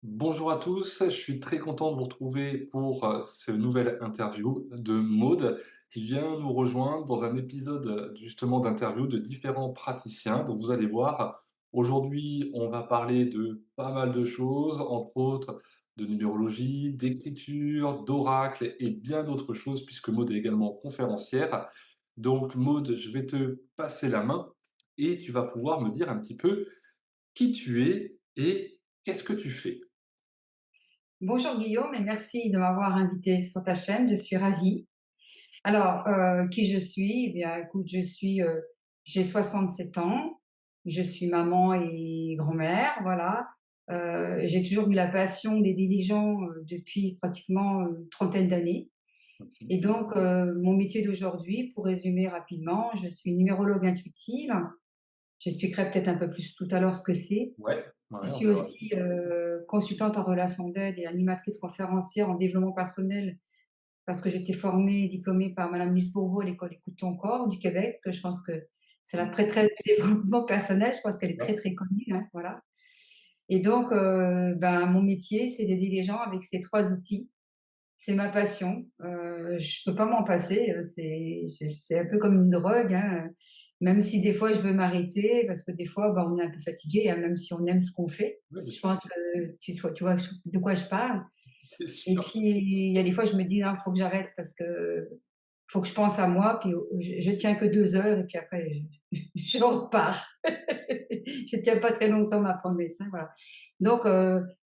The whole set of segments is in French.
Bonjour à tous, je suis très content de vous retrouver pour ce nouvel interview de Maude qui vient nous rejoindre dans un épisode justement d'interview de différents praticiens. Donc vous allez voir, aujourd'hui on va parler de pas mal de choses, entre autres de numérologie, d'écriture, d'oracle et bien d'autres choses puisque Maude est également conférencière. Donc Maude, je vais te passer la main et tu vas pouvoir me dire un petit peu qui tu es et qu'est-ce que tu fais. Bonjour Guillaume et merci de m'avoir invité sur ta chaîne, je suis ravie. Alors, qui je suis? Eh bien, écoute, j'ai 67 ans, je suis maman et grand-mère, voilà. J'ai toujours eu la passion d'aider les gens depuis pratiquement une trentaine d'années. Et donc, mon métier d'aujourd'hui, pour résumer rapidement, je suis numérologue intuitive. J'expliquerai peut-être un peu plus tout à l'heure ce que c'est. Ouais, Je ouais, on suis verra. aussi consultante en relations d'aide et animatrice conférencière en développement personnel parce que j'étais formée et diplômée par Madame Lise Bourbeau à l'école Écoute ton corps du Québec, que je pense que c'est la Mmh, prêtresse du développement personnel. Je pense qu'elle est très d'accord. très connue, hein, voilà. Et donc, ben, mon métier, c'est d'aider les gens avec ces trois outils. C'est ma passion. Je peux pas m'en passer. C'est un peu comme une drogue, hein. Même si des fois je veux m'arrêter, parce que des fois, ben, on est un peu fatigué, hein, même si on aime ce qu'on fait. Oui, bien Je sûr, pense que tu vois de quoi je parle. c'est Et sûr. puis, il y a des fois, je me dis: «Non, faut que j'arrête parce que faut que je pense à moi, puis je tiens que 2 heures et puis après je repars». Je tiens pas très longtemps ma promesse, hein, voilà. Donc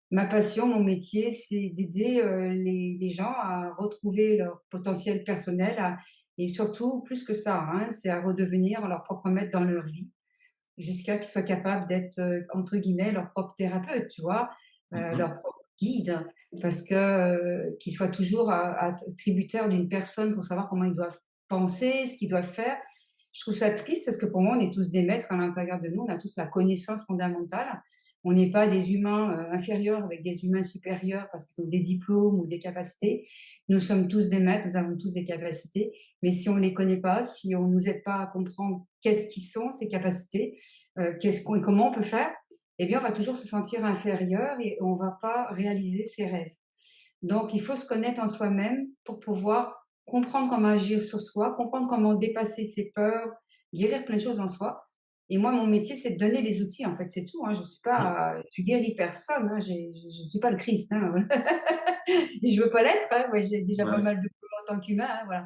ma passion, mon métier, c'est d'aider, les gens à retrouver leur potentiel personnel, à et surtout plus que ça, hein, c'est à redevenir leur propre maître dans leur vie, jusqu'à qu'ils soient capables d'être, entre guillemets, «leur propre thérapeute», tu vois? Mmh mh. Leur propre guide, parce que, qu'ils soient toujours tributaires d'une personne pour savoir comment ils doivent penser, ce qu'ils doivent faire. Je trouve ça triste parce que pour moi, on est tous des maîtres à l'intérieur de nous, on a tous la connaissance fondamentale. On n'est pas des humains, inférieurs avec des humains supérieurs parce qu'ils ont des diplômes ou des capacités. Nous sommes tous des maîtres, nous avons tous des capacités, mais si on ne les connaît pas, si on ne nous aide pas à comprendre qu'est-ce qu'ils sont, ces capacités, qu'est-ce qu'on et comment on peut faire, eh bien, on va toujours se sentir inférieur et on va pas réaliser ses rêves. Donc, il faut se connaître en soi-même pour pouvoir comprendre comment agir sur soi, comprendre comment dépasser ses peurs, guérir plein de choses en soi. Et moi, mon métier, c'est de donner les outils, en fait, c'est tout, hein. Mmh. Je guéris personne, hein. Je suis pas le Christ, hein. Et je veux pas l'être, hein. Moi, j'ai déjà pas Ouais. mal de boulot en tant qu'humain, hein, voilà.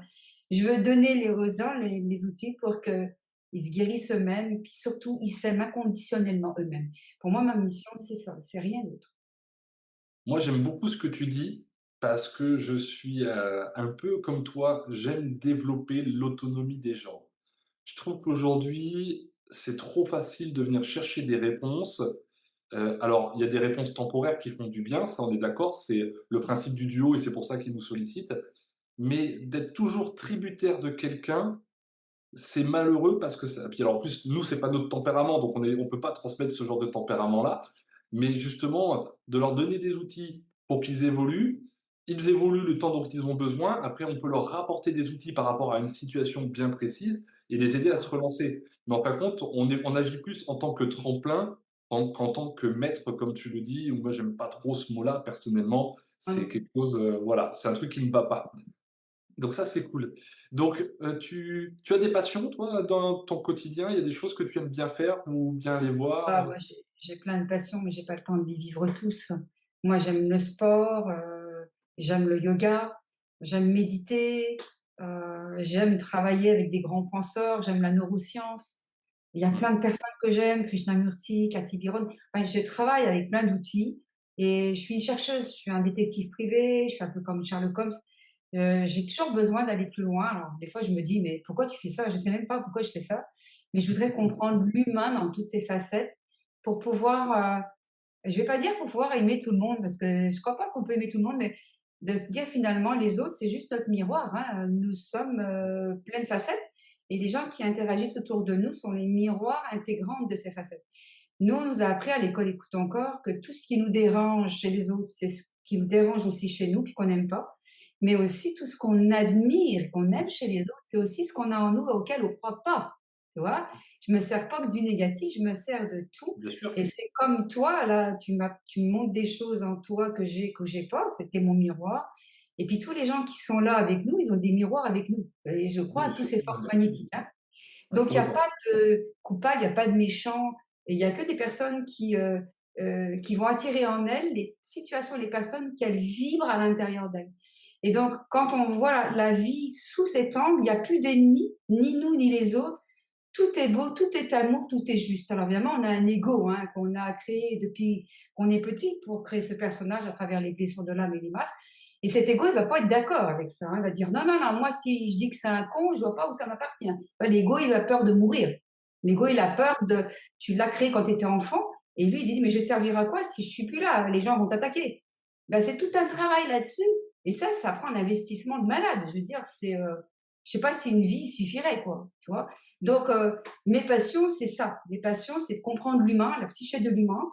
Je veux donner aux gens les outils pour qu'ils se guérissent eux-mêmes et puis surtout, ils s'aiment inconditionnellement eux-mêmes. Pour moi, ma mission, c'est ça, c'est rien d'autre. Moi, j'aime beaucoup ce que tu dis parce que je suis, un peu comme toi, j'aime développer l'autonomie des gens. Je trouve qu'aujourd'hui, c'est trop facile de venir chercher des réponses. Alors, il y a des réponses temporaires qui font du bien, ça on est d'accord, c'est le principe du duo et c'est pour ça qu'ils nous sollicitent. Mais d'être toujours tributaire de quelqu'un, c'est malheureux parce que ça puis alors en plus, nous, c'est pas notre tempérament, donc on peut pas transmettre ce genre de tempérament-là. Mais justement, de leur donner des outils pour qu'ils évoluent. Ils évoluent le temps dont ils ont besoin. Après, on peut leur rapporter des outils par rapport à une situation bien précise et les aider à se relancer. Mais en fin de compte, on agit plus en tant que tremplin qu'en tant que maître, comme tu le dis, ou moi j'aime pas trop ce mot-là personnellement. C'est quelque chose, voilà, c'est un truc qui me va pas. Donc ça, c'est cool. Donc, tu as des passions, toi, dans ton quotidien? Il y a des choses que tu aimes bien faire ou bien aller voir, Ah ouais, j'ai plein de passions, mais j'ai pas le temps de les vivre tous. Moi, j'aime le sport, j'aime le yoga, j'aime méditer, j'aime travailler avec des grands penseurs, j'aime la neuroscience. Il y a Mmh. plein de personnes que j'aime, Krishnamurti, Cathy Biron. Enfin, je travaille avec plein d'outils et je suis une chercheuse, je suis un détective privé, je suis un peu comme Sherlock Holmes. J'ai toujours besoin d'aller plus loin. Alors, des fois, je me dis: «Mais pourquoi tu fais ça?» Je sais même pas pourquoi je fais ça, mais je voudrais comprendre l'humain dans toutes ses facettes pour pouvoir, je vais pas dire pour pouvoir aimer tout le monde parce que je crois pas qu'on peut aimer tout le monde, mais de se dire finalement les autres, c'est juste notre miroir, hein. Nous sommes, plein de facettes et les gens qui interagissent autour de nous sont les miroirs intégrants de ces facettes. Nous, on nous a appris à l'école Écoute ton corps que tout ce qui nous dérange chez les autres, c'est ce qui nous dérange aussi chez nous, puis qu'on n'aime pas. Mais aussi tout ce qu'on admire, qu'on aime chez les autres, c'est aussi ce qu'on a en nous auquel on ne croit pas. Tu vois? je me sers pas que du négatif, je me sers de tout bien sûr. et c'est comme toi là, tu me montres des choses en toi que j'ai pas, c'était mon miroir et puis tous les gens qui sont là avec nous, ils ont des miroirs avec nous et je crois Bien à tous sûr, ces ouais, forces ouais. magnétiques, hein. Ouais, Donc il y a complètement. pas de coupable, il y a pas de méchant et il y a que des personnes qui vont attirer en elles les situations, les personnes qu'elles vibrent à l'intérieur d'elles. Et donc, quand on voit la vie sous cet angle, il n'y a plus d'ennemis, ni nous ni les autres. Tout est beau, tout est amour, tout est juste. Alors évidemment, on a un ego hein, qu'on a créé depuis qu'on est petit pour créer ce personnage à travers les blessures de l'âme et les masques. Et cet ego, il va pas être d'accord avec ça. Hein. Il va dire non, non, non, moi si je dis que c'est un con, je vois pas où ça m'appartient. L'ego, il a peur de mourir. L'ego, il a peur de. Tu l'as créé quand tu étais enfant, et lui, il dit mais je vais te servir à quoi si je suis plus là? Les gens vont t'attaquer. Ben, c'est tout un travail là-dessus. Et ça prend un investissement de malade. Je veux dire, je sais pas si une vie suffirait, quoi. Tu vois. Donc, mes passions, c'est ça. Mes passions, c'est de comprendre l'humain, la psyché de l'humain,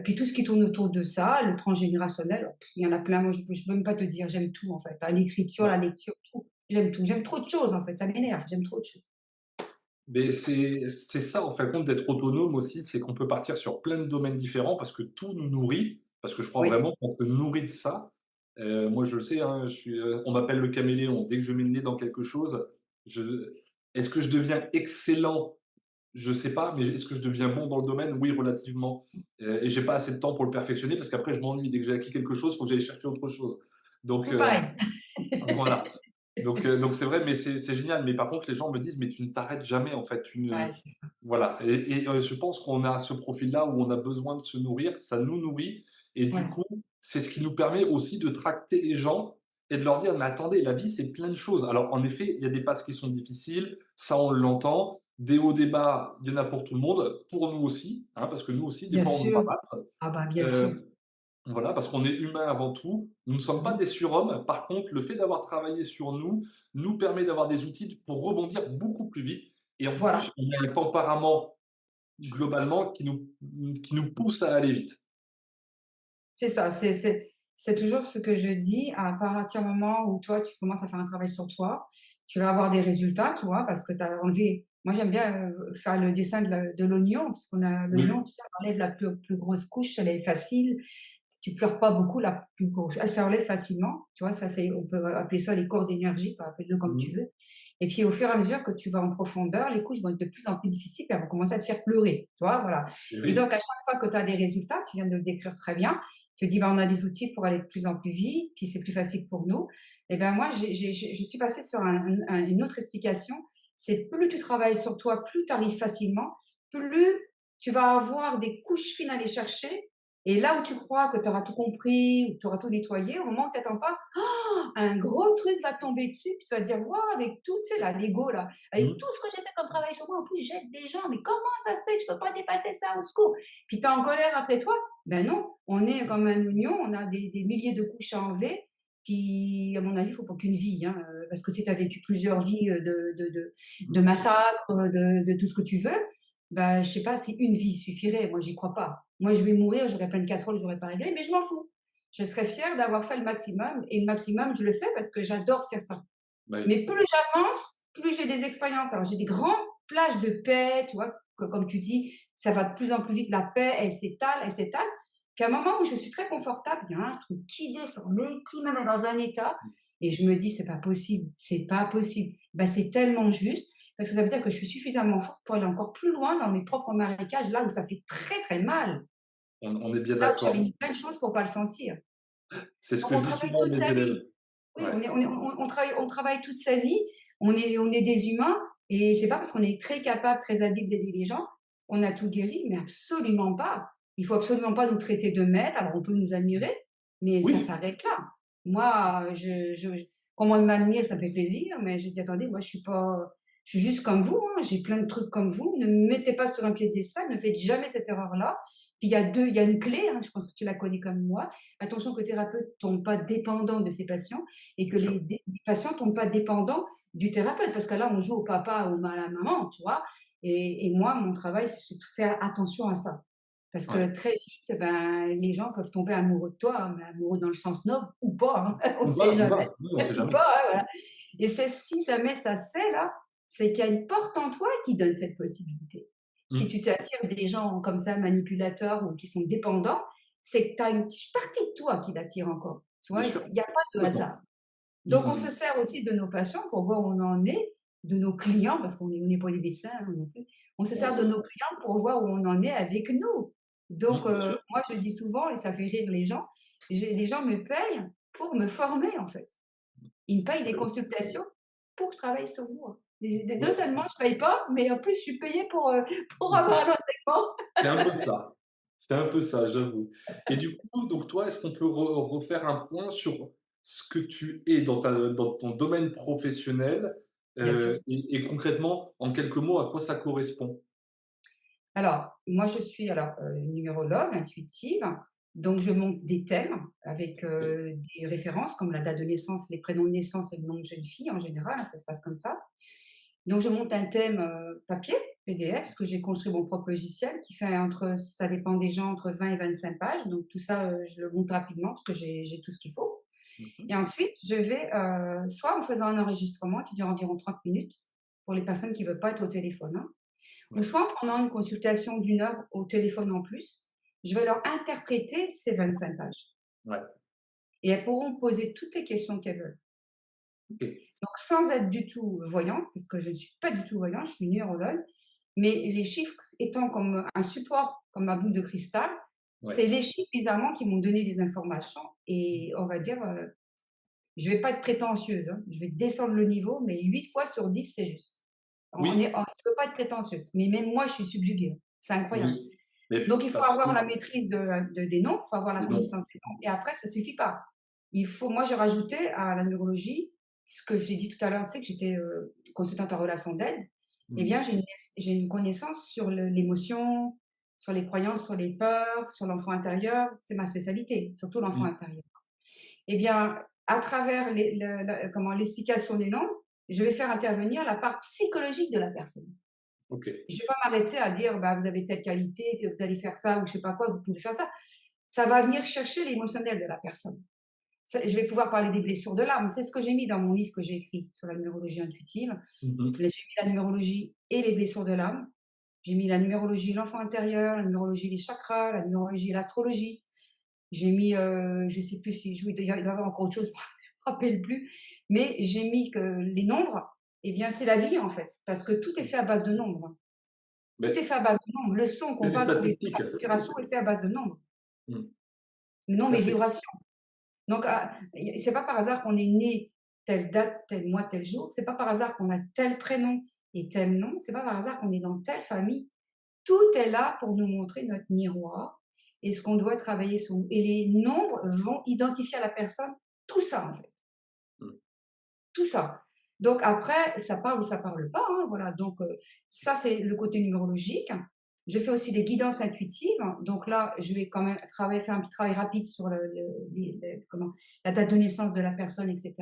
puis tout ce qui tourne autour de ça, le transgénérationnel. Il y en a plein. Moi, je peux même pas te dire. J'aime tout, en fait. Hein, l'écriture, Ouais. la lecture, tout. J'aime tout. J'aime trop de choses, en fait. Ça m'énerve. J'aime trop de choses. Mais c'est ça, en fin de compte, d'être autonome aussi, c'est qu'on peut partir sur plein de domaines différents parce que tout nous nourrit, parce que je crois Oui, vraiment qu'on se nourrit de ça. Moi, je le sais, hein, on m'appelle le caméléon. Dès que je mets le nez dans quelque chose, je est-ce que je deviens excellent? Je sais pas, mais est-ce que je deviens bon dans le domaine? Oui, relativement, et j'ai pas assez de temps pour le perfectionner parce qu'après je m'ennuie. Dès que j'ai acquis quelque chose, il faut que j'aille chercher autre chose. Donc tout pareil. voilà. Donc c'est vrai, mais c'est génial. Mais par contre, les gens me disent: «Mais tu ne t'arrêtes jamais en fait, tu ne» Ouais, c'est ça. voilà et je pense qu'on a ce profil-là où on a besoin de se nourrir, ça nous nourrit et du Ouais. coup, c'est ce qui nous permet aussi de tracter les gens et de leur dire: «Mais attendez, la vie, c'est plein de choses». Alors en effet, il y a des passes qui sont difficiles, ça on l'entend. Des hauts, des bas, il y en a pour tout le monde, pour nous aussi, hein, parce que nous aussi, des Bien fois, on nous sûr. rabattre. Ah bah, bien sûr. Heu voilà, parce qu'on est humain avant tout. Nous ne sommes pas Mmh. des surhommes. Par contre, le fait d'avoir travaillé sur nous, nous permet d'avoir des outils pour rebondir beaucoup plus vite et en plus, Voilà. on a un tempérament globalement qui nous pousse à aller vite. C'est ça, c'est toujours ce que je dis, à partir du moment où toi, tu commences à faire un travail sur toi, tu vas avoir des résultats, tu vois? Parce que tu as enlevé moi, j'aime bien, faire le dessin de l'oignon, parce qu'on a l'oignon, Oui, tu sais, on enlève la plus grosse couche, elle est facile. Tu pleures pas beaucoup, la plus grosse elle s'enlève facilement, tu vois? Ça, c'est on peut appeler ça les corps d'énergie, tu appelle-le comme tu mmh, veux et puis, au fur et à mesure que tu vas en profondeur, les couches vont être de plus en plus difficiles, puis elles vont commencer à te faire pleurer, tu vois? Voilà et et donc oui, à chaque fois que tu as des résultats, tu viens de le décrire très bien, tu te dis: «Bah, on a des outils pour aller de plus en plus vite, puis c'est plus facile pour nous» et ben, moi, je suis passée sur une autre explication, c'est plus tu travailles sur toi, plus tu arrives facilement, plus tu vas avoir des couches fines à aller chercher et là où tu crois que tu auras tout compris ou que tu auras tout nettoyé, au moment où tu attends pas, un gros truc va te tomber dessus, puis tu vas dire: «Waouh, avec tout, tu sais là, l'ego là, avec mmh, tout ce que j'ai fait comme travail sur moi, en plus j'aide des gens, mais comment ça se fait que je peux pas dépasser ça? Au secours!» Puis tu es en colère après toi. Ben non, on est comme un oignon, on a des milliers de couches à enlever, puis à mon avis, il faut pas qu'une vie, hein, parce que si tu as vécu plusieurs vies, de massacres, de tout ce que tu veux, bah, je sais pas si une vie suffirait. Moi, j'y crois pas. Moi, je vais mourir, j'aurai plein de casseroles, j'aurais pas réglé, mais je m'en fous. Je serais fière d'avoir fait le maximum et le maximum, je le fais parce que j'adore faire ça. bah, oui, Mais plus j'avance, plus j'ai des expériences. Alors, j'ai des grandes plages de paix, tu vois, comme tu dis, ça va de plus en plus vite, la paix, elle s'étale, elle s'étale. Puis à un moment où je suis très confortable, il y a un truc qui descend, mais qui me met dans un état, et je me dis, c'est pas possible, c'est pas possible. Ben, c'est tellement juste, parce que ça veut dire que je suis suffisamment forte pour aller encore plus loin dans mes propres marécages, là où ça fait très très mal, on est bien là où j'avais d'accord. mis plein de choses pour pas le sentir. C'est ce Donc que on je dis travaille souvent à toute mes sa élèves. vie. Oui, Ouais. on travaille toute sa vie, on est des humains et c'est pas parce qu'on est très capable, très habile d'aider les gens qu'on a tout guéri, mais absolument pas. Il faut absolument pas nous traiter de maîtres. Alors on peut nous admirer, mais ça Oui, s'arrête là. Moi, qu'on m'admire, ça me fait plaisir, mais je dis: «Attendez, moi je suis juste comme vous, hein, j'ai plein de trucs comme vous, ne me mettez pas sur un piédestal, ne faites jamais cette erreur-là». Puis il y a une clé, hein, je pense que tu la connais comme moi. Attention que le thérapeute ne tombe pas dépendant de ses patients et que bien sûr. les patients ne tombent pas dépendants du thérapeute, parce que là, on joue au papa ou à la maman, tu vois. Et moi, mon travail, c'est de faire attention à ça. Parce Ouais. que très vite, ben, les gens peuvent tomber amoureux de toi, hein, mais amoureux dans le sens noble ou pas, hein, on ne sait Ou jamais. pas, oui, on sait Ou jamais. pas, hein, voilà. Et c'est si jamais ça se fait, là, c'est qu'il y a une porte en toi qui donne cette possibilité. Si Mmh. tu t'attires des gens comme ça, manipulateurs ou qui sont dépendants, c'est que tu as une partie de toi qui l'attire encore. Tu Bien vois? sûr, Il y a pas de complètement. hasard. Mmh Donc on mh, se mmh. sert aussi de nos patients pour voir où on en est, de nos clients, parce on n'est pas des médecins, hein, non plus. On se sert de Ouais. nos clients pour voir où on en est avec nous. Donc Mmh, bien sûr. moi je le dis souvent et ça fait rire les gens me payent pour me former, en fait. Ils me payent des Oui. consultations pour travailler sur moi. Et non Ouais, seulement je paye pas, mais en plus je suis payée pour avoir un enseignement. c'est un peu ça. C'est un peu ça, j'avoue. Et du coup, donc toi, est-ce qu'on peut refaire un point sur ce que tu es dans ton domaine professionnel, Bien sûr. et concrètement, en quelques mots, à quoi ça correspond? Alors, moi, je suis numérologue intuitive, donc je monte des thèmes avec OK. des références comme la date de naissance, les prénoms de naissance et le nom de jeune fille en général, hein, ça se passe comme ça. Donc, je monte un thème papier, PDF, que j'ai construit mon propre logiciel qui fait ça dépend des gens, entre 20 et 25 pages. Donc, tout ça, je le monte rapidement parce que j'ai tout ce qu'il faut. Mmh mh. Et ensuite, je vais soit en faisant un enregistrement qui dure environ 30 minutes pour les personnes qui ne veulent pas être au téléphone, hein, ou Ouais, soit en prenant une consultation d'1 heure au téléphone en plus, je vais leur interpréter ces 25 pages ouais. et elles pourront poser toutes les questions qu'elles veulent. OK. Donc sans être du tout voyante, parce que je ne suis pas du tout voyante, je suis neurologue, mais les chiffres étant comme un support, comme un bout de cristal, Ouais. c'est les chiffres bizarrement qui m'ont donné des informations et on va dire, je vais pas être prétentieuse, hein, je vais descendre le niveau, mais 8 fois sur 10 c'est juste. Oui, Je veux pas être prétentieuse, mais même moi je suis subjuguée, hein. C'est incroyable. oui, mais Donc il faut parce que avoir la maîtrise des noms, il faut avoir la mais non. connaissance des noms et après ça suffit pas. Moi j'ai rajouté à la neurologie, ce que j'ai dit tout à l'heure, tu sais que j'étais, consultante en relation d'aide, eh Mmh. bien j'ai une connaissance sur l'émotion, sur les croyances, sur les peurs, sur l'enfant intérieur, c'est ma spécialité, surtout l'enfant Mmh. intérieur. Eh bien, à travers l'explication des noms, je vais faire intervenir la part psychologique de la personne. OK. Je vais pas m'arrêter à dire: «Bah, vous avez telle qualité, vous allez faire ça ou je sais pas quoi, vous pouvez faire ça». Ça va venir chercher l'émotionnel de la personne. Je vais pouvoir parler des blessures de l'âme. C'est ce que j'ai mis dans mon livre que j'ai écrit sur la numérologie intuitive. Mmh mh. J'ai mis la numérologie et les blessures de l'âme. J'ai mis la numérologie, l'enfant intérieur, la numérologie, les chakras, la numérologie, l'astrologie. J'ai mis, je sais plus si il doit y avoir encore autre chose, je me rappelle plus, mais j'ai mis que les nombres, eh bien, c'est la vie, en fait, parce que tout est fait à base de nombres. Tout est Mais fait à base de nombres. Le son il y qu'on a des parle pour les statistiques. la respiration est fait à base de nombres. Mmh. Nombre Tout à et fait. vibration. Donc, c'est pas par hasard qu'on est né telle date, tel mois, tel jour. C'est pas par hasard qu'on a tel prénom et tel nom. C'est pas par hasard qu'on est dans telle famille. Tout est là pour nous montrer notre miroir et ce qu'on doit travailler sur nous. Et les nombres vont identifier à la personne tout ça, en fait. Mmh. Tout ça. Donc après, ça parle ou ça parle pas, hein, voilà. Donc ça, c'est le côté numérologique. Je fais aussi des guidances intuitives. Donc là, je vais quand même faire un petit travail rapide sur la date de naissance de la personne, etc.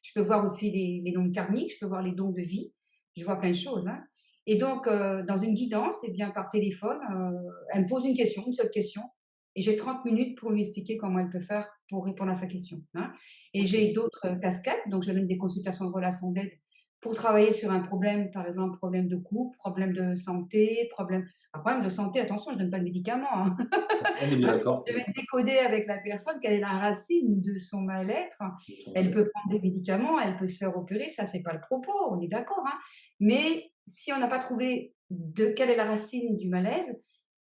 Je peux voir aussi les dons karmiques, je peux voir les dons de vie. Je vois plein de choses, hein. Et donc, dans une guidance, eh bien, par téléphone, elle me pose une question, une seule question, et j'ai 30 minutes pour lui expliquer comment elle peut faire pour répondre à sa question, hein. Et OK. j'ai d'autres casquettes, donc je donne des consultations de relations d'aide pour travailler sur un problème, par exemple, problème de couple, problème de santé, un problème de santé, attention, je ne donne pas de médicaments, hein. On est bien Hein, d'accord. je vais décoder avec la personne quelle est la racine de son mal-être. De ton Elle mal-être. peut prendre des médicaments, elle peut se faire opérer, ça c'est pas le propos, on est d'accord, hein. Mais si on n'a pas trouvé de quelle est la racine du malaise,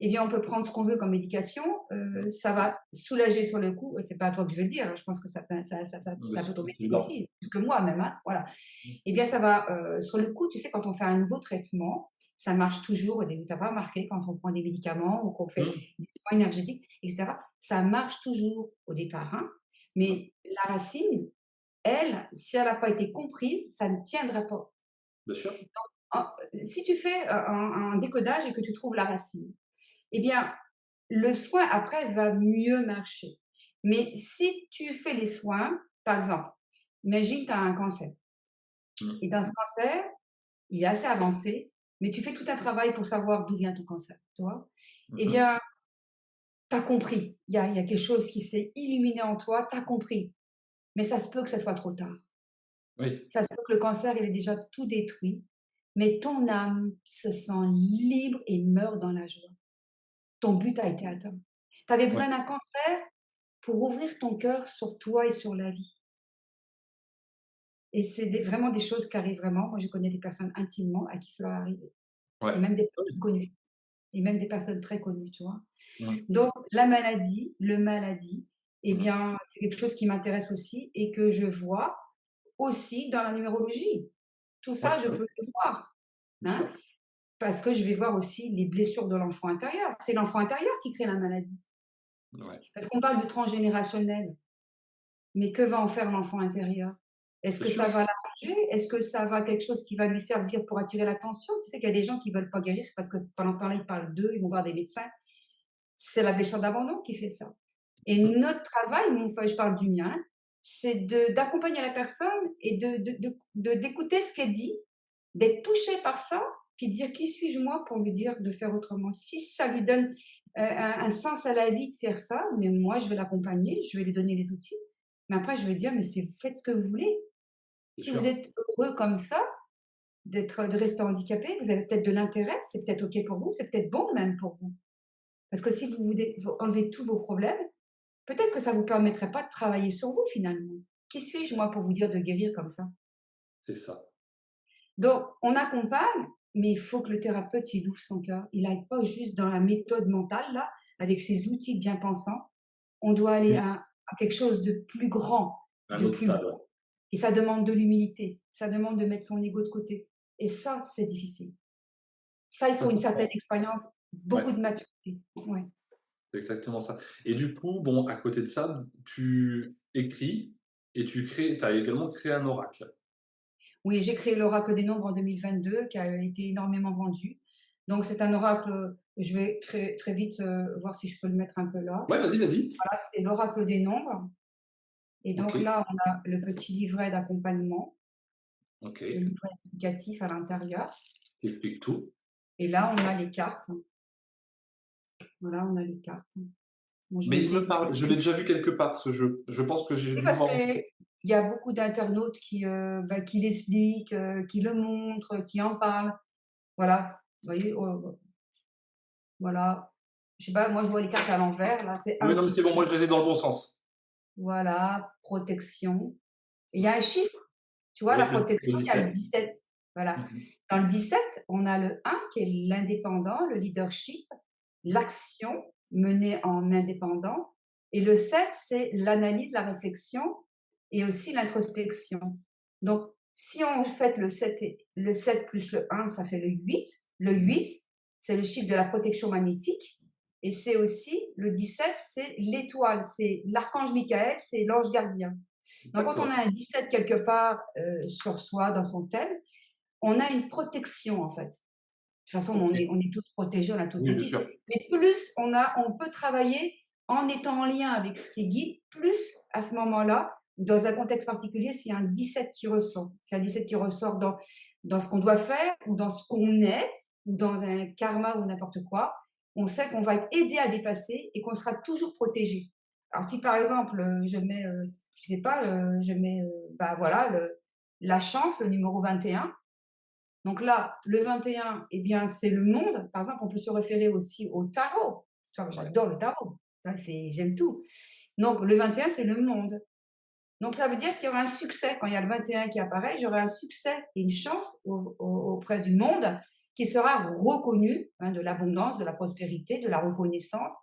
eh bien on peut prendre ce qu'on veut comme médication, Mmh. ça va soulager sur le coup, c'est pas à toi que je vais le dire, hein, je pense que Non, mais ça peut tomber c'est évident. aussi, plus que moi même, hein, voilà. Mmh. Eh bien, ça va, sur le coup, tu sais, quand on fait un nouveau traitement, ça marche toujours au début. Tu as pas remarqué quand on prend des médicaments ou qu'on fait Mmh. des soins énergétiques et cetera, ça marche toujours au départ, hein, Ouais. mais la racine, elle, si elle a pas été comprise, ça ne tiendra pas. Bien sûr. En Si tu fais un décodage et que tu trouves la racine, eh bien, le soin après va mieux marcher. Mais si tu fais les soins, par exemple, imagine tu as un cancer Mmh. et dans ce cancer, il est assez avancé, mais tu fais tout un travail pour savoir d'où vient ton cancer, tu vois? Mmh Eh mh. bien, tu as compris. Il y a quelque chose qui s'est illuminé en toi, tu as compris. Mais ça se peut que ça soit trop tard. Oui. Ça se peut que le cancer, il est déjà tout détruit mais ton âme se sent libre et meurt dans la joie. Ton but a été atteint. Tu avais Ouais, besoin d'un cancer pour ouvrir ton cœur sur toi et sur la vie. Et c'est vraiment des choses qui arrivent vraiment. Moi, je connais des personnes intimement à qui cela arrive, ouais. et même des Oui. personnes connues, et même des personnes très connues, tu vois. Mmh, Donc, la maladie, le maladie, eh mmh. bien, c'est quelque chose qui m'intéresse aussi et que je vois aussi dans la numérologie. Tout Ouais, ça, je oui, peux le voir, bien hein, sûr. parce que je vais voir aussi les blessures de l'enfant intérieur. C'est l'enfant intérieur qui crée la maladie. Ouais, Parce qu'on parle du transgénérationnel, mais que va en faire l'enfant intérieur? Est-ce c'est que sûr. ça va l'arranger? Est-ce que ça va quelque chose qui va lui servir pour attirer l'attention? Tu sais qu'il y a des gens qui veulent pas guérir parce que pendant ce temps-là, ils parlent d'eux, ils vont voir des médecins. C'est la blessure d'abandon qui fait ça. Et Mmh, notre travail, enfin, je parle du mien, c'est d'accompagner la personne et d'écouter ce qu'elle dit, d'être touché par ça, puis de dire qui suis-je moi pour lui dire de faire autrement. Si ça lui donne un sens à la vie de faire ça, mais moi je vais l'accompagner, je vais lui donner les outils. Mais après je vais dire mais c'est vous faites ce que vous voulez. c'est Si vous sûr. êtes heureux comme ça, de rester handicapé, vous avez peut-être de l'intérêt, c'est peut-être ok pour vous, c'est peut-être bon même pour vous. Parce que si vous enlevez tous vos problèmes, peut-être que ça vous permettrait pas de travailler sur vous finalement. Qui suis-je moi pour vous dire de guérir comme ça? C'est ça. Donc on accompagne, mais il faut que le thérapeute, il ouvre son cœur. Il aille pas juste dans la méthode mentale là, avec ses outils de bien-pensants. On doit aller Oui, à quelque chose de plus grand, à un de autre plus stade, beau, ouais. et ça demande de l'humilité, ça demande de mettre son ego de côté, et ça, c'est difficile. Ça, il Ça faut une certaine s'apprend. expérience, Ouais, beaucoup de maturité. Ouais. c'est exactement ça. Et du coup, bon, à côté de ça, tu écris et tu as également créé un oracle. Oui, j'ai créé l'oracle des nombres en 2022 qui a été énormément vendu. Donc c'est un oracle, je vais très très vite, voir si je peux le mettre un peu là. Ouais, vas-y, vas-y. Voilà, c'est l'oracle des nombres, et donc OK, là, on a le petit livret d'accompagnement, le OK. livret explicatif à l'intérieur, Tu expliques tout. et là, on a les cartes. Voilà, on a les cartes. Bon, je vais Mais il essayer me de parle, je l'ai déjà vu quelque part ce jeu. Je pense que j'ai oui, dû le parce voir. qu'il y a beaucoup d'internautes qui l'expliquent, qui le montrent, qui en parlent. Voilà, vous voyez? Voilà. Je sais pas, moi je vois les cartes à l'envers, là, c'est Oui, non, mais c'est bon, intuition, moi je les ai dans le bon sens. voilà, protection. Et il y a Mmh. un chiffre, tu vois, Oui, la le protection, il y a le 17. 17. Voilà. Mmh. Dans le 17, on a le 1 qui est l'indépendant, le leadership, l'action menée en indépendant. Et le 7, c'est l'analyse, la réflexion et aussi l'introspection. Donc, si on fait le 7 plus le 1, ça fait le 8. Le Mmh. 8, c'est le chiffre de la protection magnétique. Et c'est aussi, le 17, c'est l'étoile, c'est l'archange Michael, c'est l'ange gardien. Donc, quand on D'accord. a un 17 quelque part sur soi, dans son thème, on a une protection en fait. De toute façon, OK. on est tous protégés, on a tous Oui, des bien guides. sûr. Mais plus on peut travailler en étant en lien avec ces guides, plus à ce moment-là, dans un contexte particulier, s'il y a un 17 qui ressort, s'il y a un 17 qui ressort dans ce qu'on doit faire, ou dans ce qu'on est, ou dans un karma ou n'importe quoi, on sait qu'on va être aidé à dépasser et qu'on sera toujours protégé. Alors si par exemple, je sais pas, je mets, bah voilà, la chance, le numéro 21. Donc là, le 21, eh bien, c'est le monde. Par exemple, on peut se référer aussi au tarot. Tu vois, Ouais. j'adore le tarot. Ça, j'aime tout. Donc, le 21, c'est le monde. Donc, ça veut dire qu'il y aura un succès. Quand il y a le 21 qui apparaît, j'aurai un succès et une chance auprès du monde qui sera reconnu, hein, de l'abondance, de la prospérité, de la reconnaissance,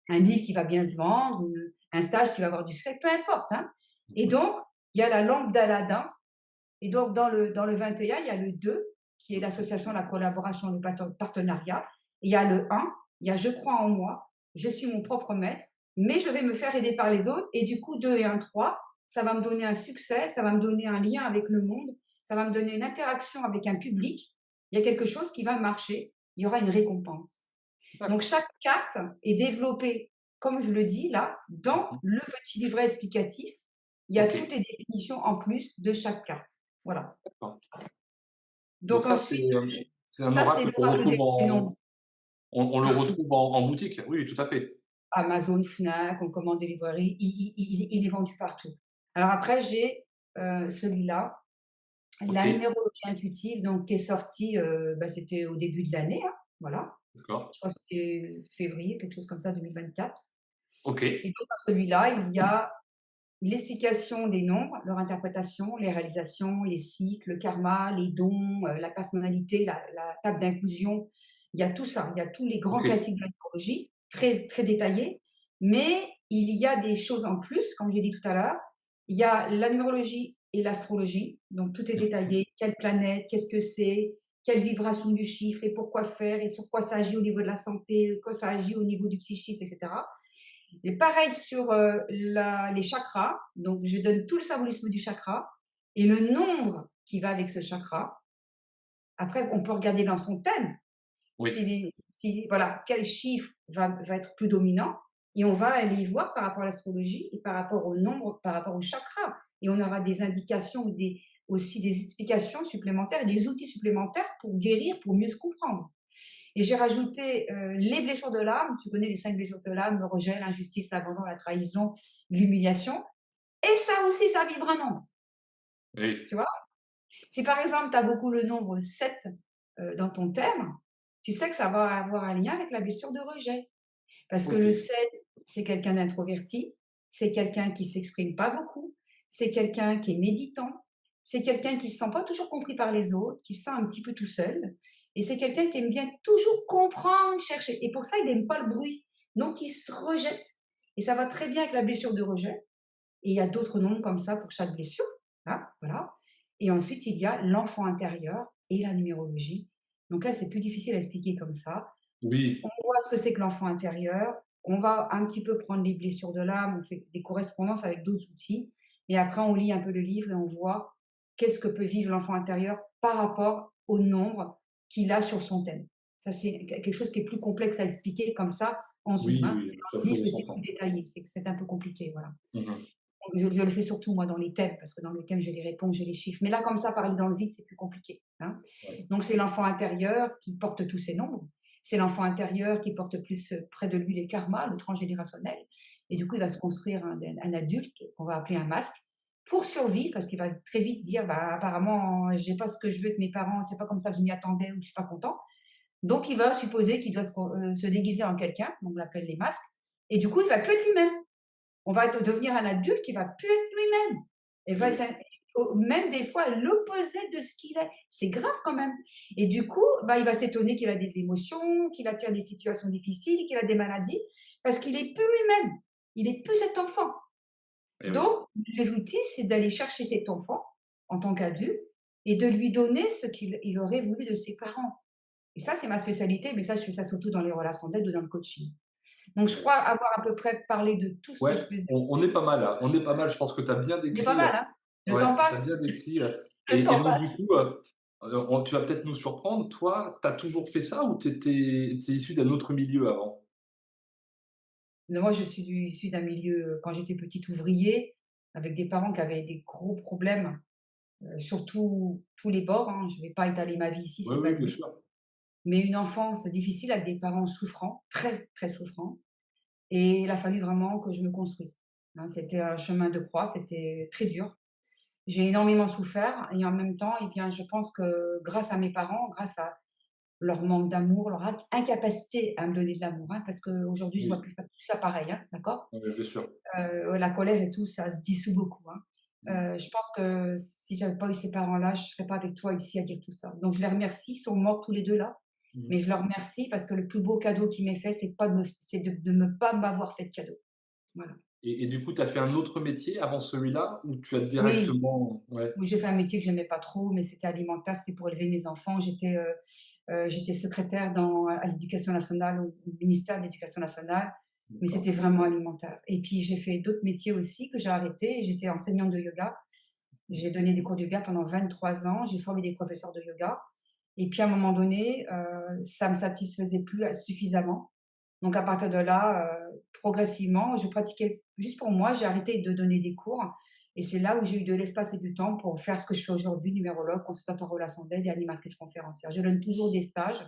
un livre qui va bien se vendre, un stage qui va avoir du succès, peu importe, hein. Et Mmh. donc, il y a la lampe d'Aladin, et donc, dans le 21, il y a le 2, qui est l'association, la collaboration, le partenariat. Il y a le 1, il y a je crois en moi, je suis mon propre maître, mais je vais me faire aider par les autres. Et du coup, 2 et 1, 3, ça va me donner un succès, ça va me donner un lien avec le monde, ça va me donner une interaction avec un public. Il y a quelque chose qui va marcher, il y aura une récompense. Donc, D'accord. chaque carte est développée, comme je le dis là, dans Mmh. le petit livret explicatif. Il y a toutes OK, les définitions en plus de chaque carte. Voilà. d'accord. Donc Donc ça, ensuite, c'est un ça c'est oracle qu'on l'oracle retrouve des nombres. on le Partout. retrouve en boutique? Oui, tout à fait. Amazon, Fnac, on commande des librairies, il est vendu partout. Alors après j'ai, celui-là, La OK, numérologie intuitive, donc qui est sortie, bah, c'était au début de l'année, hein, voilà. d'accord. Je crois que c'était février, quelque chose comme ça, 2024. Et OK, donc dans celui-là, il y a l'explication des nombres, leur interprétation, les réalisations, les cycles, le karma, les dons, la personnalité, la table d'inclusion. Il y a tout ça, il y a tous les grands OK, classiques de la numérologie, très, très détaillés. Mais il y a des choses en plus, comme j'ai dit tout à l'heure. Il y a la numérologie et l'astrologie, donc tout est mmh, détaillé. Quelle planète, qu'est-ce que c'est, quelle vibration du chiffre et pourquoi faire et sur quoi ça agit au niveau de la santé, quoi ça agit au niveau du psychisme, etc. Et pareil sur les chakras, donc je donne tout le symbolisme du chakra et le nombre qui va avec ce chakra. Après, on peut regarder dans son thème oui, voilà, quel chiffre va être plus dominant et on va aller voir par rapport à l'astrologie et par rapport au nombre, par rapport au chakra. Et on aura des indications ou aussi des explications supplémentaires et des outils supplémentaires pour guérir, pour mieux se comprendre. Et j'ai rajouté les blessures de l'âme. Tu connais les 5 blessures de l'âme, le rejet, l'injustice, l'abandon, la trahison, l'humiliation. Et ça aussi, ça vibre un nombre. oui, Tu vois? Si par exemple, tu as beaucoup le nombre 7 dans ton thème, tu sais que ça va avoir un lien avec la blessure de rejet. Parce que le OK, 7, c'est quelqu'un d'introverti, c'est quelqu'un qui s'exprime pas beaucoup, c'est quelqu'un qui est méditant, c'est quelqu'un qui se sent pas toujours compris par les autres, qui se sent un petit peu tout seul et c'est quelqu'un qui aime bien toujours comprendre, chercher et pour ça, il n'aime pas le bruit. Donc il se rejette et ça va très bien avec la blessure de rejet et il y a d'autres noms comme ça pour chaque blessure, hein, voilà. Et ensuite, il y a l'enfant intérieur et la numérologie. Donc là, c'est plus difficile à expliquer comme ça. On oui, voit ce que c'est que l'enfant intérieur, on va un petit peu prendre les blessures de l'âme, on fait des correspondances avec d'autres outils et après on lit un peu le livre et on voit qu'est-ce que peut vivre l'enfant intérieur par rapport au nombre qu'il a sur son thème. Ça, c'est quelque chose qui est plus complexe à expliquer comme ça en Zoom, oui, hein. oui, C'est ça dans le pourrait livre que c'est plus s'entendre. détaillé, c'est un peu compliqué, voilà. Mmh. Donc je le fais surtout moi dans les thèmes parce que dans les thèmes, j'ai les réponses, j'ai les chiffres. Mais là, comme ça, parler dans le vide, c'est plus compliqué, hein. Ouais. Donc c'est l'enfant intérieur qui porte tous ces nombres. C'est l'enfant intérieur qui porte plus près de lui les karmas, le transgénérationnel. Et du coup, il va se construire un adulte qu'on va appeler un masque pour survivre parce qu'il va très vite dire bah, apparemment, j'ai pas ce que je veux de mes parents, c'est pas comme ça que je m'y attendais ou je suis pas content. Donc il va supposer qu'il doit se déguiser en quelqu'un, on l'appelle les masques. Et du coup, il va plus être lui-même. On va devenir un adulte qui va plus être lui-même. Et Et va être oui, même des fois l'opposé de ce qu'il est. C'est grave quand même. Et du coup, bah, il va s'étonner qu'il a des émotions, qu'il attire des situations difficiles, qu'il a des maladies, parce qu'il est plus lui-même. Il est plus cet enfant. et oui. Donc, les outils, c'est d'aller chercher cet enfant en tant qu'adulte et de lui donner ce qu'il aurait voulu de ses parents. Et ça, c'est ma spécialité, mais ça, je fais ça surtout dans les relations d'aide ou dans le coaching. Donc, je Ouais. crois avoir à peu près parlé de tout ce que Ouais, je faisais. on est pas mal là, on est pas mal. Je pense que tu as bien C'est pas décrit, mal, hein? Le ouais, temps tu as passe, bien décrit, le et temps donc du passe. coup, on tu vas peut-être nous surprendre. Toi, tu as toujours fait ça ou tu étais issu d'un autre milieu avant? Mais moi, je suis issue d'un milieu, quand j'étais petite, ouvrier, avec des parents qui avaient des gros problèmes, sur tous les bords, hein. Je ne vais pas étaler ma vie ici, Oui, c'est pas oui, le bien but. sûr. Mais une enfance difficile avec des parents souffrants, très, très souffrants et il a fallu vraiment que je me construise, hein. C'était un chemin de croix, c'était très dur. J'ai énormément souffert et en même temps, eh bien, je pense que grâce à mes parents, grâce à leur manque d'amour, leur incapacité à me donner de l'amour, hein, parce qu'aujourd'hui, je vois Oui, plus tout ça pareil, hein, d'accord? ouais, bien sûr. La colère et tout, ça se dissout beaucoup, hein. Mmh. Je pense que si j'avais pas eu ces parents-là, je serais pas avec toi ici à dire tout ça. Donc je les remercie, ils sont morts tous les 2 là, Mmh. mais je leur remercie parce que le plus beau cadeau qui m'est fait, c'est de me pas m'avoir fait de cadeau. Voilà. Et du coup, tu as fait un autre métier avant celui-là ou tu as Oui, directement ouais, oui, j'ai fait un métier que j'aimais pas trop, mais c'était alimentaire, c'était pour élever mes enfants. J'étais secrétaire à l'éducation nationale, au ministère de l'éducation nationale, mais d'accord. c'était vraiment alimentaire. Et puis j'ai fait d'autres métiers aussi que j'ai arrêtés. J'étais enseignante de yoga. J'ai donné des cours de yoga pendant 23 ans. J'ai formé des professeurs de yoga. Et puis à un moment donné, ça me satisfaisait plus suffisamment. Donc à partir de là, progressivement, je pratiquais juste pour moi. J'ai arrêté de donner des cours. Et c'est là où j'ai eu de l'espace et du temps pour faire ce que je fais aujourd'hui, numérologue, consultante en relations d'aide et animatrice conférencière. Je donne toujours des stages,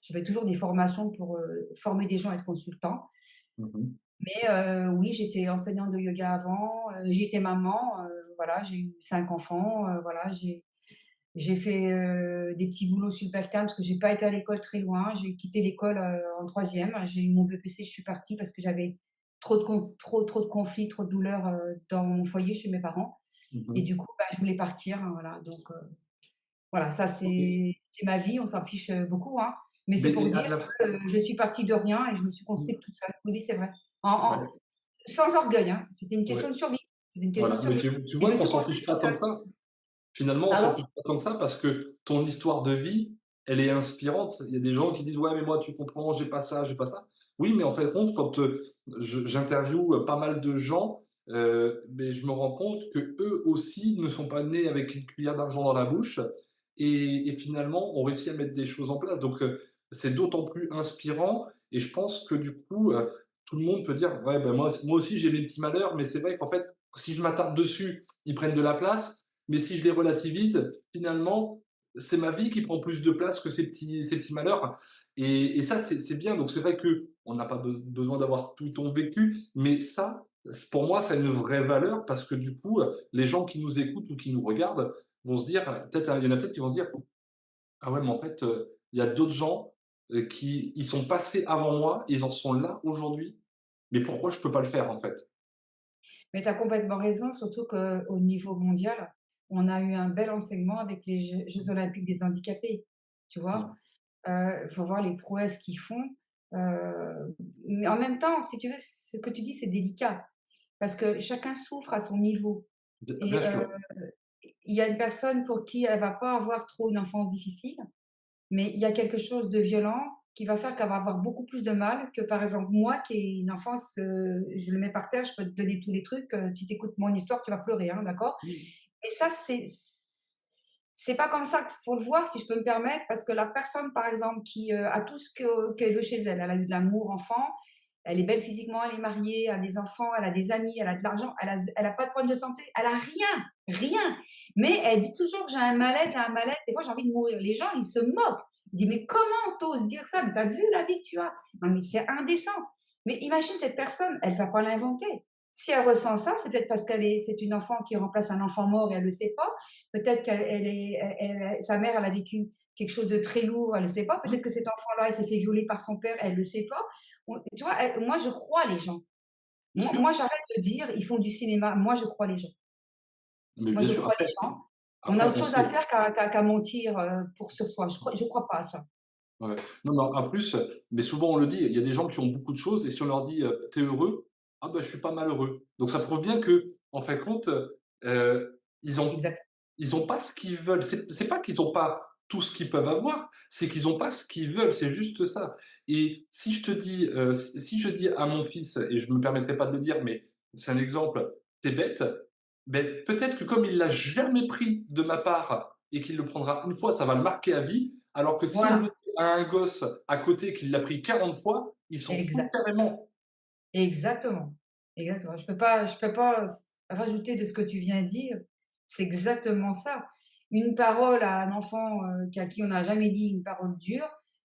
je fais toujours des formations pour former des gens à être consultants. Mmh mh. Mais oui, j'étais enseignante de yoga avant, j'ai été maman, voilà, j'ai eu 5 enfants, voilà, J'ai fait, des petits boulots subalternes parce que j'ai pas été à l'école très loin. J'ai quitté l'école, en troisième. J'ai eu mon BEPC, je suis partie parce que j'avais trop de conflits, trop de douleurs, dans mon foyer chez mes parents et Mmh. du coup, bah, je voulais partir, hein, voilà donc voilà, ça OK. c'est ma vie, on s'en fiche, beaucoup, hein, mais c'est Mais pour et à dire la que, je suis partie de rien et je me suis mmh, construite toute seule. Oui, oui, c'est vrai. En ouais, sans orgueil, hein, c'était une ouais, question de survie. C'était une question de voilà. Mais survie tu et je vois me qu'on suis s'en construite fiche pas toute tant seule. que ça. Finalement, on s'en Pardon? fiche pas tant que ça parce que ton histoire de vie, elle est inspirante. Il y a des gens qui disent: «Ouais, mais moi, tu comprends, j'ai pas ça, j'ai pas ça». Oui, mais en fin de compte, quand, j'interviewe pas mal de gens, beh, je me rends compte qu'eux aussi ne sont pas nés avec une cuillère d'argent dans la bouche et finalement ont réussi à mettre des choses en place. Donc, c'est d'autant plus inspirant et je pense que du coup, tout le monde peut dire: «Ouais, ben, moi aussi j'ai mes petits malheurs», mais c'est vrai qu'en fait, si je m'attarde dessus, ils prennent de la place, mais si je les relativise, finalement, c'est ma vie qui prend plus de place que ces petits malheurs. Et ça, c'est bien. Donc c'est vrai qu'on n'a pas besoin d'avoir tout ton vécu, mais ça, pour moi, ça a une vraie valeur parce que du coup, les gens qui nous écoutent ou qui nous regardent vont se dire, peut-être, il y en a peut-être qui vont se dire, ah ouais, mais en fait, il y a d'autres gens qui ils sont passés avant moi, ils en sont là aujourd'hui, mais pourquoi je peux pas le faire en fait? Mais tu as complètement raison, surtout qu'au niveau mondial, on a eu un bel enseignement avec les Jeux olympiques des handicapés, tu vois? Mm. Il faut voir les prouesses qu'ils font, mais en même temps, si tu veux, ce que tu dis, c'est délicat parce que chacun souffre à son niveau Bien et sûr. il y a une personne pour qui elle va pas avoir trop une enfance difficile, mais il y a quelque chose de violent qui va faire qu'elle va avoir beaucoup plus de mal que, par exemple, moi qui ai une enfance, je le mets par terre, je peux te donner tous les trucs, si tu écoutes mon histoire, tu vas pleurer, hein, d'accord? Mm. Et ça, c'est pas comme ça qu'il faut le voir, si je peux me permettre, parce que la personne, par exemple, qui, a tout ce qu'elle veut chez elle, elle a eu de l'amour enfant, elle est belle physiquement, elle est mariée, elle a des enfants, elle a des amis, elle a de l'argent, elle a pas de problème de santé, elle a rien, rien. Mais elle dit toujours: «J'ai un malaise, j'ai un malaise». Des fois, j'ai envie de mourir. Les gens, ils se moquent. Ils disent: «Mais comment t'oses dire ça? Mais tu vu la vie que tu as?» Non, mais c'est indécent. Mais imagine cette personne, elle va pas l'inventer. Si elle ressent ça, c'est peut-être parce c'est une enfant qui remplace un enfant mort et elle le sait pas. Peut-être qu'elle elle est sa mère, elle a vécu quelque chose de très lourd, elle le sait pas. Peut-être que cet enfant-là, il s'est fait violer par son père, elle le sait pas. Tu vois, moi, je crois les gens. Bien sûr. Moi, j'arrête de dire: «Ils font du cinéma». Moi, je crois les gens. Mais Moi, bien je sûr, crois les après, gens. On a après autre on chose à sait. faire qu'à mentir, pour sur soi. Je crois pas à ça. Ouais. Non, mais en plus, mais souvent on le dit, il y a des gens qui ont beaucoup de choses et si on leur dit, «Tu es heureux?» «Ah bah, je suis pas malheureux». Donc ça prouve bien qu'en fin de compte, ils ont Exact. ils ont pas ce qu'ils veulent. C'est pas qu'ils ont pas tout ce qu'ils peuvent avoir, c'est qu'ils ont pas ce qu'ils veulent, c'est juste ça. Et si je te dis, si je dis à mon fils et je me permettrai pas de le dire, mais c'est un exemple: «Tu es bête», beh, peut-être que comme il l'a jamais pris de ma part et qu'il le prendra une fois, ça va le marquer à vie, alors que si on le Voilà, dit à un gosse à côté qui l'a pris 40 fois, il s'en fout exact. carrément. Exactement. Exactement. Je peux pas rajouter de ce que tu viens de dire. C'est exactement ça. Une parole à un enfant, à qui on n'a jamais dit une parole dure,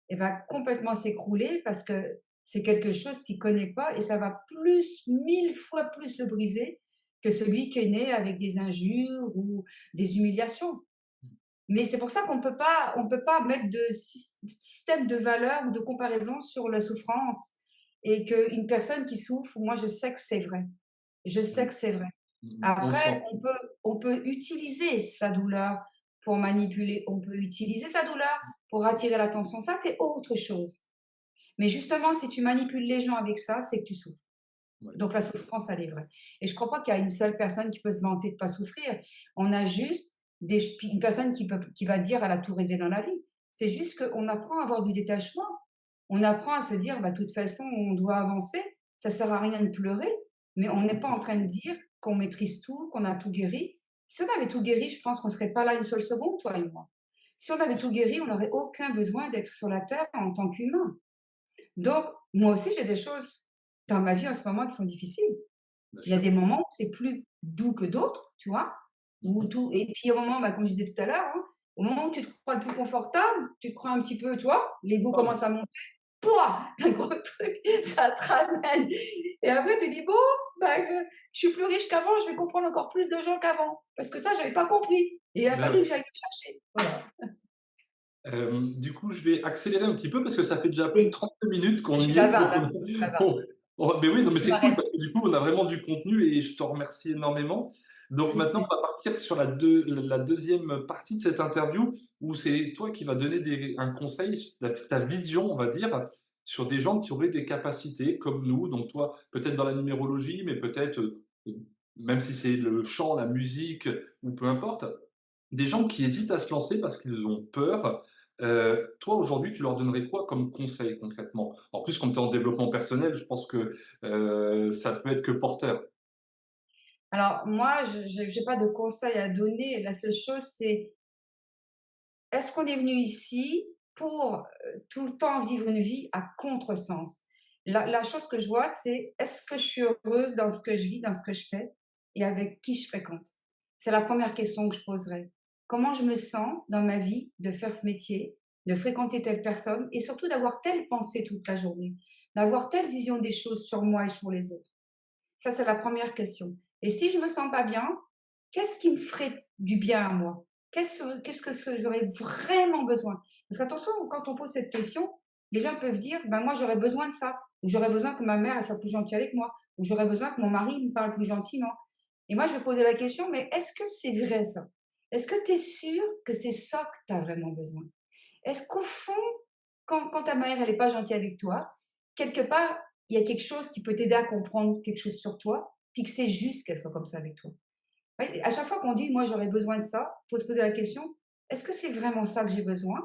elle va complètement s'écrouler parce que c'est quelque chose qu'il connaît pas et ça va plus 1000 fois plus le briser que celui qui est né avec des injures ou des humiliations. Mais c'est pour ça qu'on peut pas mettre de système de valeurs ou de comparaison sur la souffrance et qu'une personne qui souffre, moi je sais que c'est vrai. Je sais Mmh, que c'est vrai. on le Après, sent. on peut utiliser sa douleur pour manipuler, on peut utiliser sa douleur pour attirer l'attention, ça c'est autre chose. Mais justement, si tu manipules les gens avec ça, c'est que tu souffres. Ouais. Donc la souffrance, elle est vraie. Et je crois pas qu'il y a une seule personne qui peut se vanter de pas souffrir. On a juste une personne qui va dire elle a tout réglé dans la vie. C'est juste qu'on apprend à avoir du détachement. On apprend à se dire, bah, de toute façon, on doit avancer. Ça sert à rien de pleurer, mais on n'est pas en train de dire qu'on maîtrise tout, qu'on a tout guéri. Si on avait tout guéri, je pense qu'on serait pas là une seule seconde, toi et moi. Si on avait tout guéri, on n'aurait aucun besoin d'être sur la terre en tant qu'humain. Donc, moi aussi, j'ai des choses dans ma vie en ce moment qui sont difficiles. Bien Il y a sûr. des moments où c'est plus doux que d'autres, tu vois? Où Mmh. tout et puis au moment, bah, comme je disais tout à l'heure, hein, au moment où tu te crois le plus confortable, tu te crois un petit peu, tu vois? L'ego Ah ouais. commence à monter. pouah, un gros truc, ça te ramène. Et après, tu dis, bon, bah, je suis plus riche qu'avant, je vais comprendre encore plus de gens qu'avant. Parce que ça, j'avais pas compris. Et il a Ben fallu oui. que j'aille le chercher. Voilà. Du coup, je vais accélérer un petit peu parce que ça fait déjà plus de Oui, 32 minutes qu'on je suis y est, donc bavarde, hein, je suis bavarde. mais oui, non, mais Je c'est cool m'arrête. parce que du coup, on a vraiment du contenu et je t'en remercie énormément. Donc maintenant, on va partir sur la 2e partie de cette interview où c'est toi qui vas donner un conseil, ta vision, on va dire, sur des gens qui auraient des capacités comme nous. Donc toi, peut-être dans la numérologie, mais peut-être, même si c'est le chant, la musique ou peu importe, des gens qui hésitent à se lancer parce qu'ils ont peur. Toi, aujourd'hui, tu leur donnerais quoi comme conseil concrètement? En plus, comme tu es en développement personnel, je pense que, ça peut être que porteur. Alors, moi, je n'ai pas de conseils à donner. La seule chose, c'est est-ce qu'on est venu ici pour tout le temps vivre une vie à contresens? La chose que je vois, c'est est-ce que je suis heureuse dans ce que je vis, dans ce que je fais et avec qui je fréquente? C'est la première question que je poserais. Comment je me sens dans ma vie de faire ce métier, de fréquenter telle personne et surtout d'avoir telle pensée toute la journée, d'avoir telle vision des choses sur moi et sur les autres? Ça, c'est la première question. Et si je me sens pas bien, qu'est-ce qui me ferait du bien à moi? Qu'est-ce que j'aurais vraiment besoin? Parce qu'attention, quand on pose cette question, les gens peuvent dire, ben moi j'aurais besoin de ça, ou j'aurais besoin que ma mère elle soit plus gentille avec moi, ou j'aurais besoin que mon mari me parle plus gentiment. Et moi je vais poser la question, mais est-ce que c'est vrai ça? Est-ce que tu es sûr que c'est ça que tu as vraiment besoin? Est-ce qu'au fond, quand ta mère elle est pas gentille avec toi, quelque part, il y a quelque chose qui peut t'aider à comprendre quelque chose sur toi, puis que c'est juste qu'elle soit comme ça avec toi. Ouais, à chaque fois qu'on dit: «Moi, j'aurais besoin de ça», il faut se poser la question: «Est-ce que c'est vraiment ça que j'ai besoin?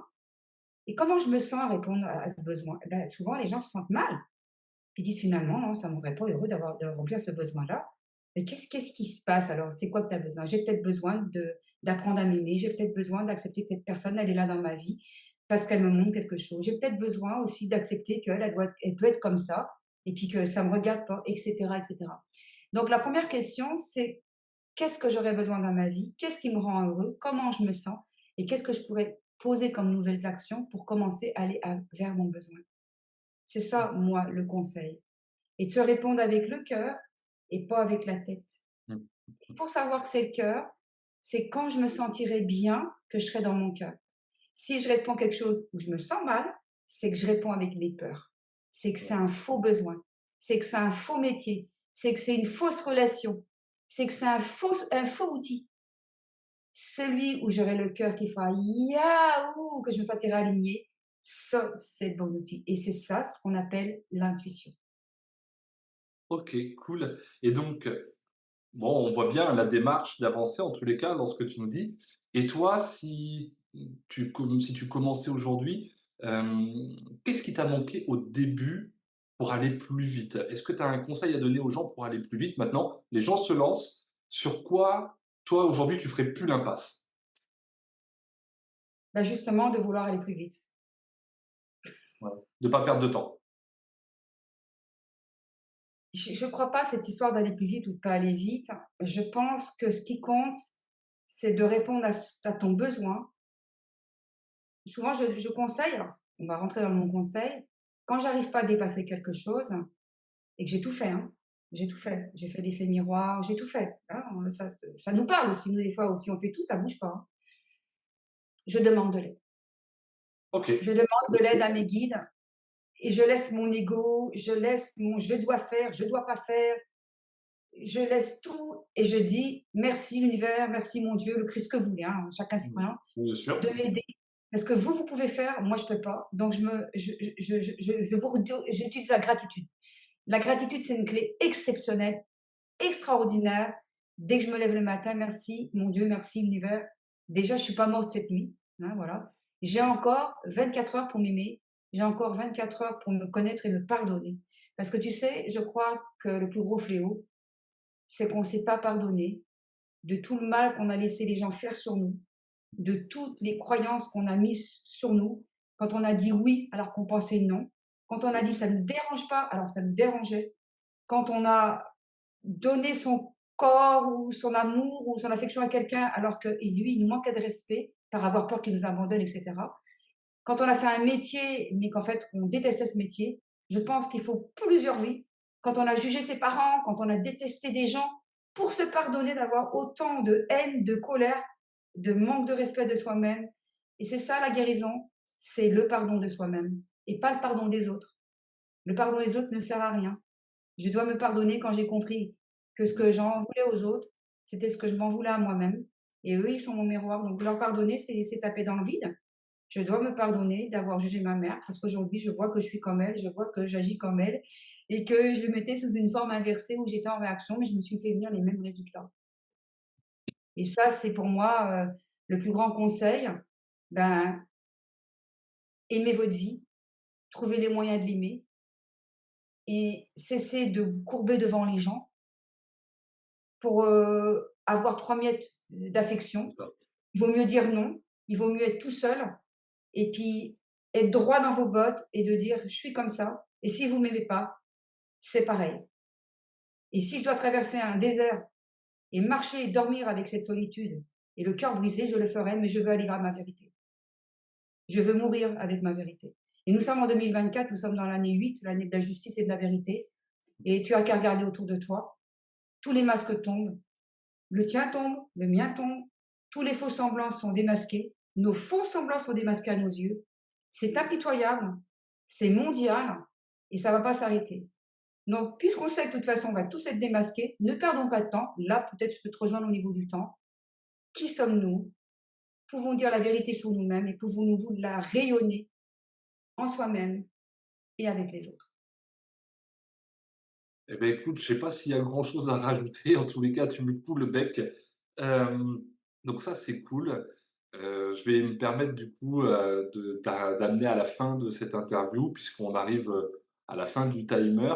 Et comment je me sens à répondre à ce besoin?» Et ben, souvent, les gens se sentent mal. Ils disent: «Finalement, non, ça ne me rendrait pas heureux de remplir ce besoin-là». Mais qu'est-ce qui se passe alors? C'est quoi que tu as besoin? J'ai peut-être besoin d'apprendre à m'aimer, j'ai peut-être besoin d'accepter que cette personne, elle est là dans ma vie parce qu'elle me montre quelque chose. J'ai peut-être besoin aussi d'accepter qu'elle, elle peut être comme ça et puis que ça ne me regarde pas, et cetera, et cetera. Donc la première question, c'est: qu'est-ce que j'aurais besoin dans ma vie? Qu'est-ce qui me rend heureux? Comment je me sens? Et qu'est-ce que je pourrais poser comme nouvelles actions pour commencer à aller vers mon besoin? C'est ça, moi, le conseil. Et de se répondre avec le cœur et pas avec la tête. Mmh. Et pour savoir que c'est le cœur, c'est quand je me sentirai bien que je serai dans mon cœur. Si je réponds quelque chose où je me sens mal, c'est que je réponds avec mes peurs. C'est que c'est un faux besoin. C'est que c'est un faux métier. C'est que c'est une fausse relation. C'est que c'est un faux outil. Celui où j'aurai le cœur qui fera yaouh, que je me sentirai alignée, ça, c'est le bon outil. Et c'est ça ce qu'on appelle l'intuition. OK, cool et donc, bon, on voit bien la démarche d'avancer en tous les cas dans ce que tu nous dis et toi, si tu commençais aujourd'hui, qu'est-ce qui t'a manqué au début pour aller plus vite? Est-ce que tu as un conseil à donner aux gens pour aller plus vite maintenant? Les gens se lancent, sur quoi, toi, aujourd'hui, tu ferais plus l'impasse? Bah, justement, de vouloir aller plus vite. Ouais. De pas perdre de temps. Je ne crois pas à cette histoire d'aller plus vite ou de pas aller vite. Je pense que ce qui compte, c'est de répondre à ton besoin. Souvent, je conseille, alors on va rentrer dans mon conseil, quand j'arrive pas à dépasser quelque chose et que j'ai tout fait, hein, j'ai tout fait. J'ai fait l'effet miroir, j'ai tout fait, hein, ça nous parle aussi, nous, des fois aussi, on fait tout, ça bouge pas, hein. Je demande de l'aide. OK. Je demande de l'aide à mes guides et je laisse mon ego, je laisse mon «je dois faire», «je dois pas faire», je laisse tout et je dis: «Merci l'univers, merci mon Dieu, le Christ que vous voulez, hein, chacun ses Mmh. croyances, Bien de sûr. m'aider parce que vous, vous pouvez faire, moi je peux pas». Donc je vous redis j'utilise la gratitude. La gratitude, c'est une clé exceptionnelle, extraordinaire. Dès que je me lève le matin, merci mon Dieu, merci l'univers. Déjà, je suis pas morte cette nuit, hein, voilà. J'ai encore 24 heures pour m'aimer, j'ai encore 24 heures pour me connaître et me pardonner. Parce que tu sais, je crois que le plus gros fléau, c'est qu'on ne s'est pas pardonné de tout le mal qu'on a laissé les gens faire sur nous, de toutes les croyances qu'on a mises sur nous, quand on a dit oui alors qu'on pensait non, quand on a dit ça ne nous dérange pas alors ça nous dérangeait, quand on a donné son corps ou son amour ou son affection à quelqu'un alors que lui, il nous manquait de respect par avoir peur qu'il nous abandonne, etc. Quand on a fait un métier, mais qu'en fait, on détestait ce métier, je pense qu'il faut plusieurs vies. Quand on a jugé ses parents, quand on a détesté des gens, pour se pardonner d'avoir autant de haine, de colère, de manque de respect de soi-même. Et c'est ça la guérison, c'est le pardon de soi-même et pas le pardon des autres. Le pardon des autres ne sert à rien. Je dois me pardonner quand j'ai compris que ce que j'en voulais aux autres, c'était ce que je m'en voulais à moi-même. Et eux, ils sont mon miroir. Donc, leur pardonner, c'est taper dans le vide. Je dois me pardonner d'avoir jugé ma mère parce qu'aujourd'hui, je vois que je suis comme elle, je vois que j'agis comme elle et que je mettais sous une forme inversée où j'étais en réaction, mais je me suis fait venir les mêmes résultats. Et ça, c'est pour moi le plus grand conseil. Ben, aimez votre vie, trouvez les moyens de l'aimer et cessez de vous courber devant les gens pour avoir 3 miettes C'est d'affection. ça. Il vaut mieux dire non, il vaut mieux être tout seul et puis être droit dans vos bottes et de dire je suis comme ça. Et si vous m'aimez pas, c'est pareil. Et si je dois traverser un désert et marcher et dormir avec cette solitude et le cœur brisé, je le ferai, mais je veux aller vers ma vérité. Je veux mourir avec ma vérité. Et nous sommes en 2024, nous sommes dans l'année 8, l'année de la justice et de la vérité. Et tu as qu'à regarder autour de toi. Tous les masques tombent. Le tien tombe, le mien tombe. Tous les faux semblants sont démasqués. Nos faux semblants sont démasqués à nos yeux. C'est impitoyable, c'est mondial et ça ne va pas s'arrêter. Donc, puisqu'on sait que de toute façon, on va tous être démasqués, ne perdons pas de temps. Là, peut-être je peux te rejoindre au niveau du temps. Qui sommes-nous? Pouvons dire la vérité sur nous-mêmes et pouvons-nous la rayonner en soi-même et avec les autres. Eh beh, écoute, je sais pas s'il y a grand-chose à rajouter. En tous les cas, tu me cloues le bec. Hem, donc ça, c'est cool. Je vais me permettre du coup, d'amener à la fin de cette interview puisqu'on arrive, à la fin du timer.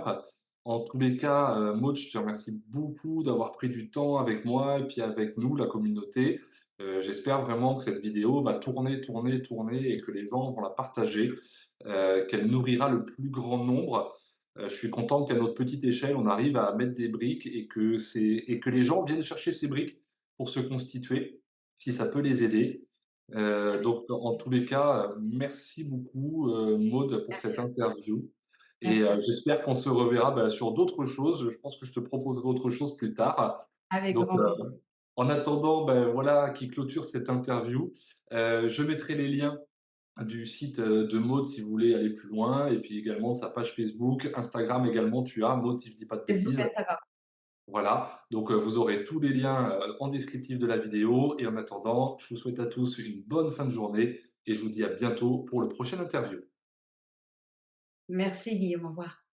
En tous les cas, Maud, je te remercie beaucoup d'avoir pris du temps avec moi et puis avec nous, la communauté. J'espère vraiment que cette vidéo va tourner, tourner, tourner et que les gens vont la partager, qu'elle nourrira le plus grand nombre. Je suis content qu'à notre petite échelle, on arrive à mettre des briques et que les gens viennent chercher ces briques pour se constituer, si ça peut les aider. Donc en tous les cas, merci beaucoup, Maud, pour Merci cette à toi. interview et Merci à toi. j'espère qu'on se reverra, bah, sur d'autres choses. Je pense que je te proposerai autre chose plus tard. Avec Donc grand plaisir. en attendant, ben, voilà qui clôture cette interview. Je mettrai les liens du site, de Maud si vous voulez aller plus loin et puis également de sa page Facebook, Instagram également tu as Maud si je dis pas de Facebook, bêtises. Instagram. Voilà, donc vous aurez tous les liens, en descriptif de la vidéo et en attendant, je vous souhaite à tous une bonne fin de journée et je vous dis à bientôt pour le prochain interview. Merci Guillaume, au revoir.